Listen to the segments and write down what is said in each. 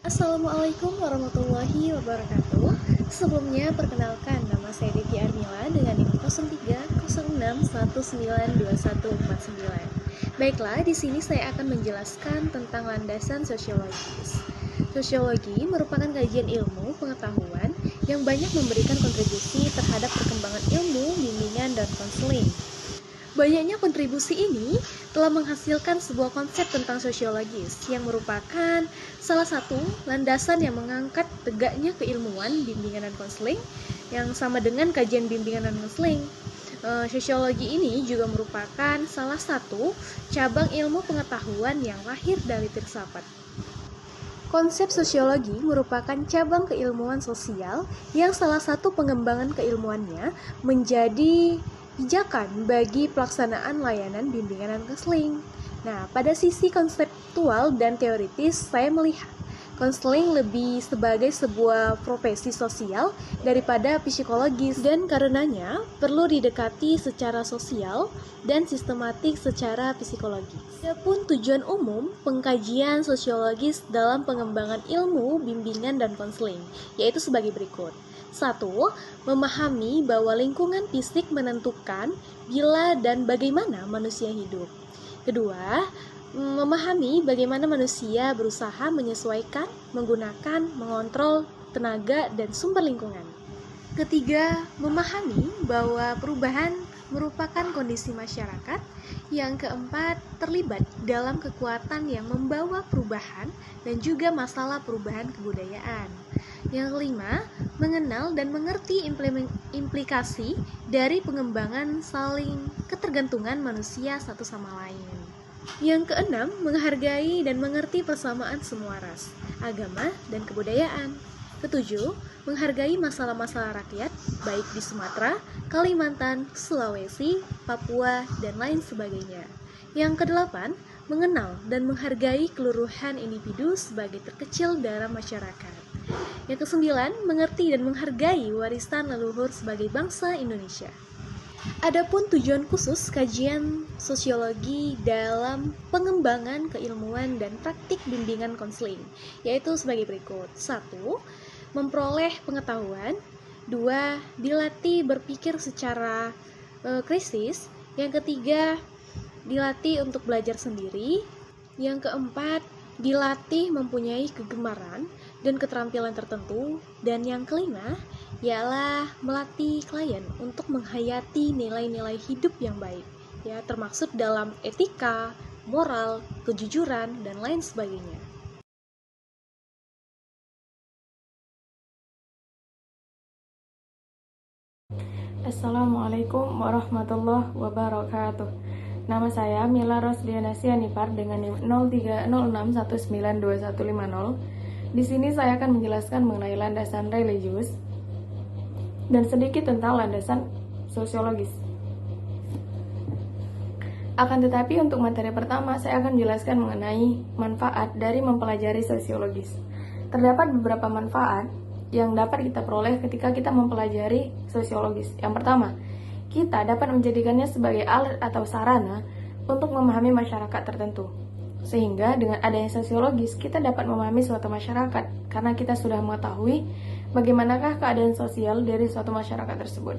Assalamualaikum warahmatullahi wabarakatuh. Sebelumnya perkenalkan, nama saya Devi Armila dengan NIM 0306192149. Baiklah, di sini saya akan menjelaskan tentang landasan sosiologis. Sosiologi merupakan kajian ilmu pengetahuan yang banyak memberikan kontribusi terhadap perkembangan ilmu, bimbingan, dan konseling. Banyaknya kontribusi ini telah menghasilkan sebuah konsep tentang sosiologis yang merupakan salah satu landasan yang mengangkat tegaknya keilmuan bimbingan dan konseling yang sama dengan kajian bimbingan dan konseling. Sosiologi ini juga merupakan salah satu cabang ilmu pengetahuan yang lahir dari filsafat. Konsep sosiologi merupakan cabang keilmuan sosial yang salah satu pengembangan keilmuannya menjadi pijakan bagi pelaksanaan layanan bimbingan dan konseling. Nah, pada sisi konseptual dan teoritis, saya melihat konseling lebih sebagai sebuah profesi sosial daripada psikologis, dan karenanya perlu didekati secara sosial dan sistematik secara psikologis. Adapun tujuan umum pengkajian sosiologis dalam pengembangan ilmu bimbingan dan konseling, yaitu sebagai berikut. 1. Memahami bahwa lingkungan fisik menentukan bila dan bagaimana manusia hidup. Kedua, memahami bagaimana manusia berusaha menyesuaikan, menggunakan, mengontrol tenaga dan sumber lingkungan. Ketiga, memahami bahwa perubahan merupakan kondisi masyarakat. Yang keempat, terlibat dalam kekuatan yang membawa perubahan dan juga masalah perubahan kebudayaan. Yang kelima, mengenal dan mengerti implikasi dari pengembangan saling ketergantungan manusia satu sama lain. Yang keenam, menghargai dan mengerti persamaan semua ras, agama, dan kebudayaan. Ketujuh, menghargai masalah-masalah rakyat, baik di Sumatera, Kalimantan, Sulawesi, Papua, dan lain sebagainya. Yang kedelapan, mengenal dan menghargai keluruhan individu sebagai terkecil dalam masyarakat. Yang kesembilan, mengerti dan menghargai warisan leluhur sebagai bangsa Indonesia. Adapun tujuan khusus kajian sosiologi dalam pengembangan keilmuan dan praktik bimbingan konseling, yaitu sebagai berikut. 1. Memperoleh pengetahuan. 2. Dilatih berpikir secara krisis. Yang ketiga, dilatih untuk belajar sendiri. Yang keempat, dilatih mempunyai kegemaran dan keterampilan tertentu. Dan yang kelima, ialah melatih klien untuk menghayati nilai-nilai hidup yang baik, ya, termaksud dalam etika, moral, kejujuran, dan lain sebagainya. Assalamualaikum warahmatullahi wabarakatuh. Nama saya Mila Rosdiana Sianipar dengan NIM 0306192150. Di sini saya akan menjelaskan mengenai landasan religius dan sedikit tentang landasan sosiologis. Akan tetapi untuk materi pertama saya akan menjelaskan mengenai manfaat dari mempelajari sosiologis. Terdapat beberapa manfaat yang dapat kita peroleh ketika kita mempelajari sosiologis. Yang pertama, kita dapat menjadikannya sebagai alat atau sarana untuk memahami masyarakat tertentu. Sehingga dengan adanya sosiologis, kita dapat memahami suatu masyarakat karena kita sudah mengetahui bagaimanakah keadaan sosial dari suatu masyarakat tersebut.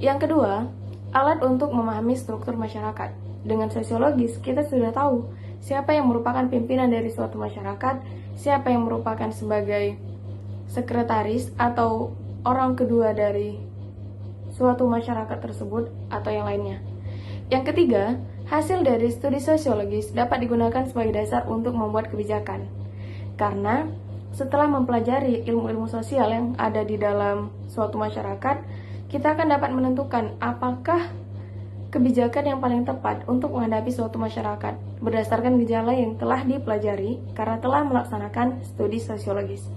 Yang kedua, alat untuk memahami struktur masyarakat. Dengan sosiologis, kita sudah tahu siapa yang merupakan pimpinan dari suatu masyarakat, siapa yang merupakan sebagai sekretaris atau orang kedua dari suatu masyarakat tersebut atau yang lainnya. Yang ketiga, hasil dari studi sosiologis dapat digunakan sebagai dasar untuk membuat kebijakan. Karena setelah mempelajari ilmu-ilmu sosial yang ada di dalam suatu masyarakat, kita akan dapat menentukan apakah kebijakan yang paling tepat untuk menghadapi suatu masyarakat berdasarkan gejala yang telah dipelajari karena telah melaksanakan studi sosiologis.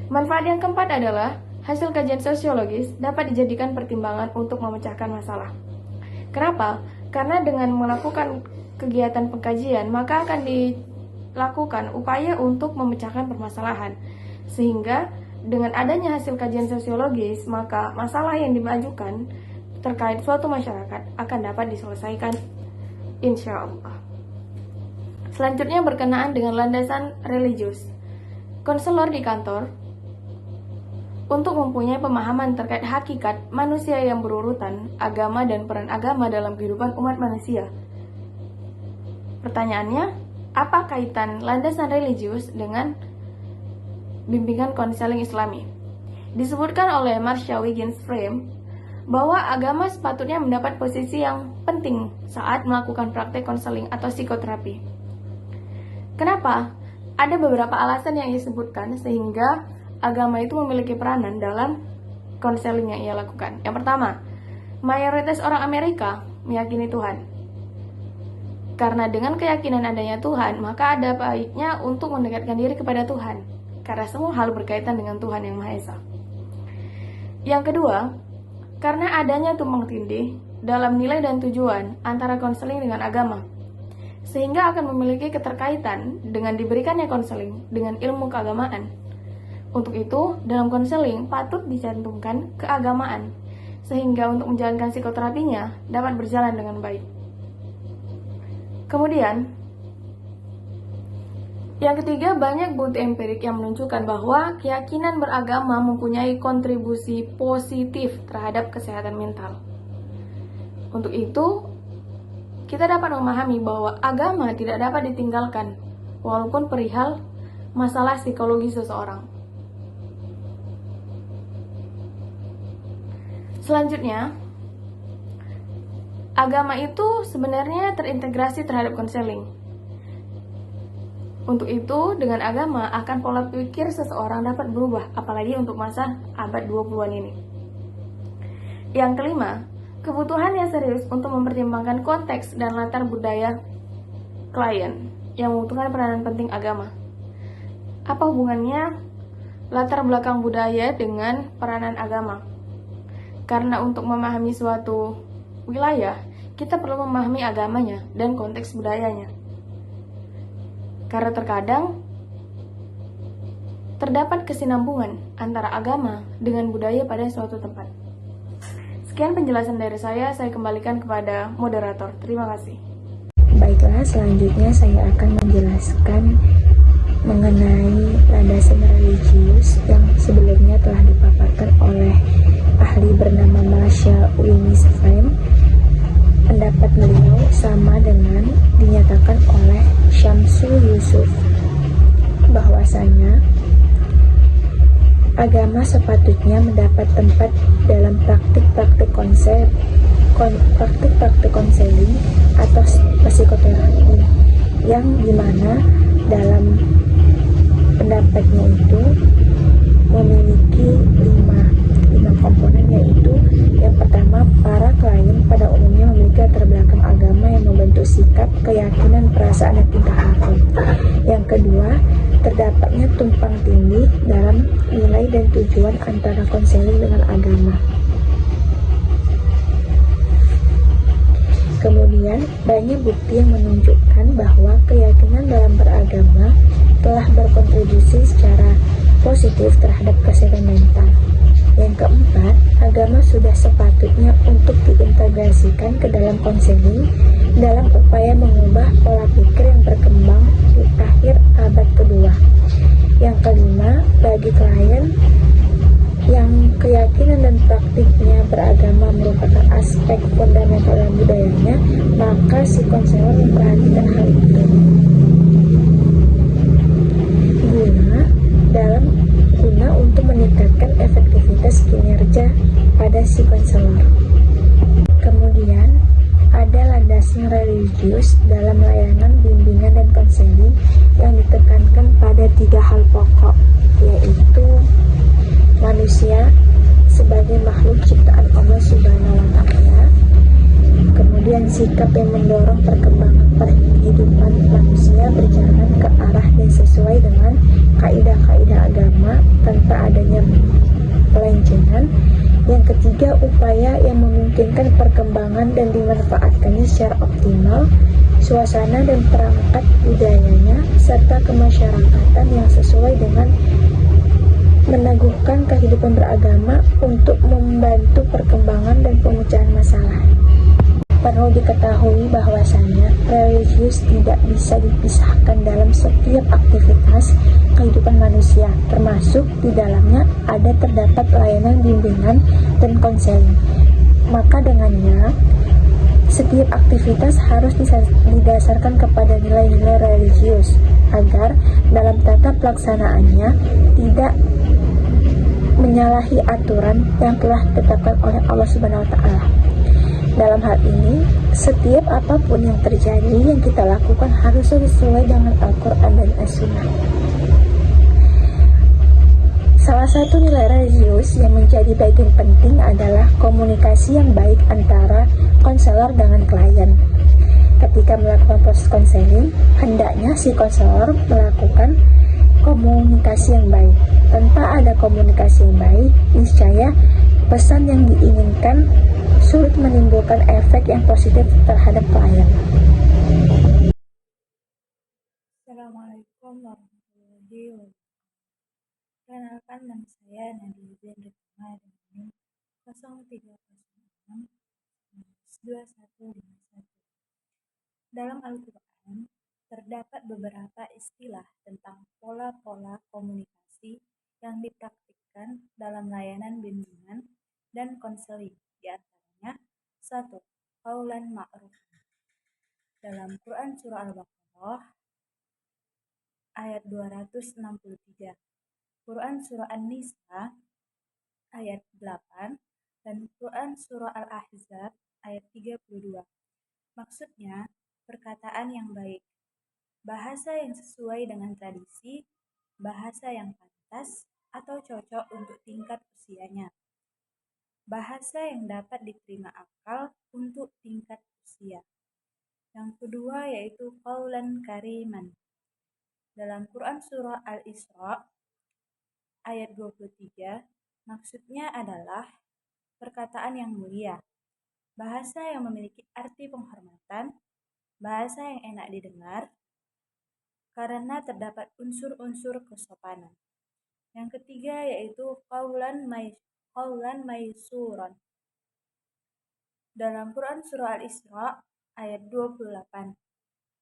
Manfaat yang keempat adalah hasil kajian sosiologis dapat dijadikan pertimbangan untuk memecahkan masalah. Kenapa? Karena dengan melakukan kegiatan pengkajian, maka akan dilakukan upaya untuk memecahkan permasalahan. Sehingga dengan adanya hasil kajian sosiologis, maka masalah yang dimajukan terkait suatu masyarakat akan dapat diselesaikan, insya Allah. Selanjutnya berkenaan dengan landasan religius. konselor di kantor untuk mempunyai pemahaman terkait hakikat manusia yang berurutan, agama dan peran agama dalam kehidupan umat manusia. Pertanyaannya, apa kaitan landasan religius dengan bimbingan konseling Islami? Disebutkan oleh Marsha Wiggins Frame bahwa agama sepatutnya mendapat posisi yang penting saat melakukan praktek konseling atau psikoterapi. Kenapa? Ada beberapa alasan yang disebutkan sehingga agama itu memiliki peranan dalam konseling yang ia lakukan. Yang pertama, mayoritas orang Amerika meyakini Tuhan. Karena dengan keyakinan adanya Tuhan, maka ada baiknya untuk mendekatkan diri kepada Tuhan. Karena semua hal berkaitan dengan Tuhan Yang Maha Esa. Yang kedua, karena adanya tumpang tindih dalam nilai dan tujuan antara konseling dengan agama, sehingga akan memiliki keterkaitan dengan diberikannya konseling dengan ilmu keagamaan. Untuk itu, dalam konseling patut dicantumkan keagamaan, sehingga untuk menjalankan psikoterapinya dapat berjalan dengan baik. Kemudian, yang ketiga, banyak bukti empirik yang menunjukkan bahwa keyakinan beragama mempunyai kontribusi positif terhadap kesehatan mental. Untuk itu, kita dapat memahami bahwa agama tidak dapat ditinggalkan, walaupun perihal masalah psikologi seseorang. Selanjutnya, agama itu sebenarnya terintegrasi terhadap konseling. Untuk itu, dengan agama akan pola pikir seseorang dapat berubah, apalagi untuk masa abad 20-an ini. Yang kelima, kebutuhan yang serius untuk mempertimbangkan konteks dan latar budaya klien yang membutuhkan peranan penting agama. Apa hubungannya latar belakang budaya dengan peranan agama? Karena untuk memahami suatu wilayah, kita perlu memahami agamanya dan konteks budayanya. Karena terkadang terdapat kesinambungan antara agama dengan budaya pada suatu tempat. Sekian penjelasan dari saya kembalikan kepada moderator. Terima kasih. Baiklah, selanjutnya saya akan menjelaskan mengenai landasan religius yang sebelumnya telah dipaparkan oleh ahli bernama Marsha Wiggins Frame. Pendapat beliau sama dengan dinyatakan oleh Syamsul Yusuf, bahwasanya agama sepatutnya mendapat tempat dalam praktik-praktik konseling atau psikoterapi, yang dimana dalam pendapatnya itu memiliki lima komponen, yaitu yang pertama, para klien pada umumnya memiliki latar belakang agama yang membentuk sikap, keyakinan, perasaan, dan tingkah laku. Yang kedua, terdapatnya tumpang tindih dalam nilai dan tujuan antara konseling dengan agama. Kemudian, banyak bukti yang menunjukkan bahwa keyakinan dalam beragama telah berkontribusi secara positif terhadap kesehatan mental. Yang keempat, agama sudah sepatutnya untuk diintegrasikan ke dalam konseling dalam upaya mengubah pola pikir yang berkembang di akhir abad kedua. Yang kelima, bagi klien yang keyakinan dan praktiknya beragama merupakan aspek fundamental dalam budayanya, maka si konselor memperhatikan hal itu guna untuk meningkatkan efektivitas kinerja pada si konselor. Kemudian, ada landasan religius dalam layanan bimbingan dan konseling yang ditekankan pada 3 hal pokok, yaitu manusia sebagai makhluk ciptaan Allah Subhanahu wa Ta'ala, kemudian sikap yang mendorong perkembangan kehidupan manusia berjalan ke arah yang sesuai dengan kaidah-kaidah agama tanpa adanya pelencengan. Yang ketiga, upaya yang memungkinkan perkembangan dan dimanfaatkannya secara optimal, suasana dan perangkat budayanya, serta kemasyarakatan yang sesuai dengan meneguhkan kehidupan beragama untuk membantu perkembangan dan pemecahan masalah. Perlu diketahui bahwasannya religius tidak bisa dipisahkan dalam setiap aktivitas kehidupan manusia, termasuk di dalamnya terdapat layanan bimbingan dan konseling. Maka dengannya, setiap aktivitas harus didasarkan kepada nilai-nilai religius, agar dalam tata pelaksanaannya tidak menyalahi aturan yang telah ditetapkan oleh Allah Subhanahu wa Ta'ala. Dalam hal ini, setiap apapun yang terjadi yang kita lakukan harus sesuai dengan Al-Quran dan As-Sunnah. Salah satu nilai religius yang menjadi bagian penting adalah komunikasi yang baik antara konselor dengan klien. Ketika melakukan proses konseling, hendaknya si konselor melakukan komunikasi yang baik. Tanpa ada komunikasi yang baik, niscaya pesan yang diinginkan sulit menimbulkan efek yang positif terhadap klien. Assalamualaikum warahmatullahi wabarakatuh. Perkenalkan, nama saya Nadia Rizma dengan NIM 0306 2151. Dalam Al-Quran terdapat beberapa istilah tentang pola-pola komunikasi yang dipraktikkan dalam layanan bimbingan dan konseling. Di antaranya, 1. Qaulan ma'ruf. Dalam Quran Surah Al-Baqarah ayat 263, Quran Surah An-Nisa ayat 8, dan Quran Surah Al-Ahzab ayat 32. Maksudnya, perkataan yang baik, bahasa yang sesuai dengan tradisi, bahasa yang pantas atau cocok untuk tingkat usianya, bahasa yang dapat diterima akal untuk tingkat usia. Yang kedua yaitu qaulan kariman. Dalam Quran Surah Al-Isra ayat 23, maksudnya adalah perkataan yang mulia, bahasa yang memiliki arti penghormatan, bahasa yang enak didengar, karena terdapat unsur-unsur kesopanan. Yang ketiga yaitu qaulan maisuran. Dalam Quran Surah Al-Isra ayat 28,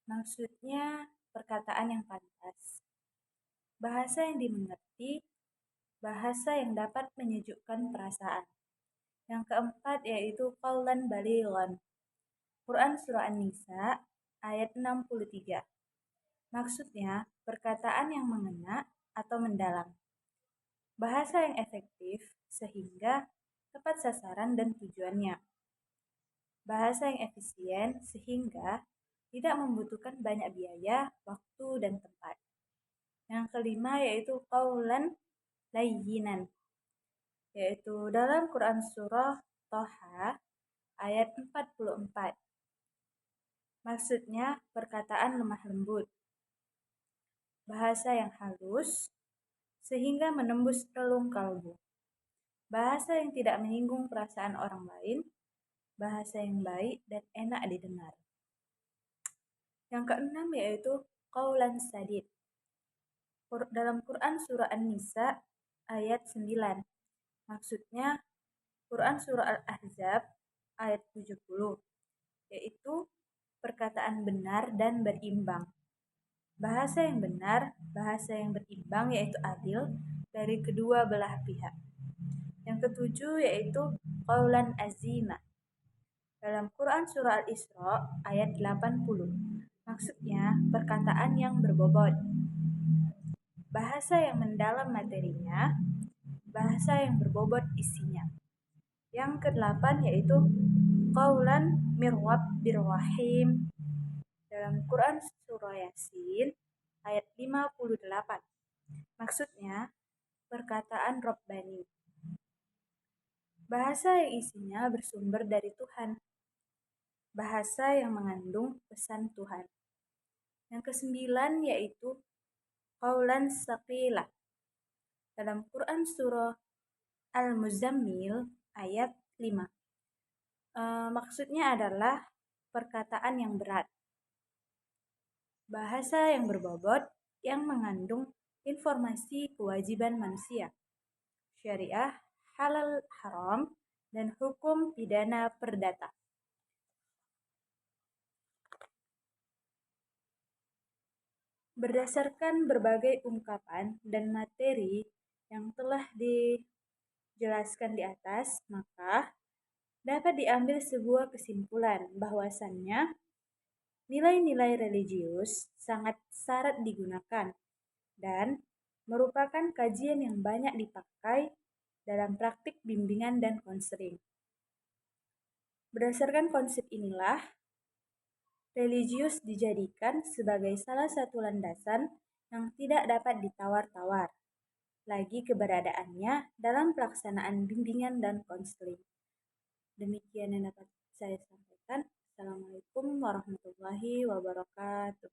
maksudnya perkataan yang pantas, bahasa yang dimengerti, bahasa yang dapat menyejukkan perasaan. Yang keempat yaitu qaulan balighan. Quran Surah An-Nisa ayat 63, maksudnya perkataan yang mengena atau mendalam, bahasa yang efektif sehingga tepat sasaran dan tujuannya, bahasa yang efisien sehingga tidak membutuhkan banyak biaya, waktu, dan tempat. Yang kelima yaitu qaulan layyinan, yaitu dalam Quran Surah Toha ayat 44. Maksudnya perkataan lemah lembut, bahasa yang halus sehingga menembus relung kalbu, bahasa yang tidak menyinggung perasaan orang lain, bahasa yang baik dan enak didengar. Yang keenam yaitu qaulan sadid. Dalam Quran Surah An-Nisa ayat 9, maksudnya Quran Surah Al-Ahzab ayat 70, yaitu perkataan benar dan berimbang. Bahasa yang benar, bahasa yang berimbang yaitu adil dari kedua belah pihak. Yang ketujuh yaitu qaulan azima. Dalam Quran Surah Al-Isra ayat 80, maksudnya perkataan yang berbobot, bahasa yang mendalam materinya, bahasa yang berbobot isinya. Yang kedelapan yaitu qaulan mirwabbir rahim. Dalam Quran Surah Yasin ayat 58, maksudnya perkataan Rabbani, bahasa yang isinya bersumber dari Tuhan, bahasa yang mengandung pesan Tuhan. Yang kesembilan yaitu qaulan saqilah. Dalam Quran Surah Al-Muzammil ayat 5, maksudnya adalah perkataan yang berat, bahasa yang berbobot yang mengandung informasi kewajiban manusia, syariah, halal haram, dan hukum pidana perdata. Berdasarkan berbagai ungkapan dan materi yang telah dijelaskan di atas, maka dapat diambil sebuah kesimpulan bahwasannya nilai-nilai religius sangat syarat digunakan dan merupakan kajian yang banyak dipakai dalam praktik bimbingan dan konseling. Berdasarkan konsep inilah, religius dijadikan sebagai salah satu landasan yang tidak dapat ditawar-tawar, lagi keberadaannya dalam pelaksanaan bimbingan dan konseling. Demikian yang dapat saya sampaikan. Assalamualaikum warahmatullahi wabarakatuh.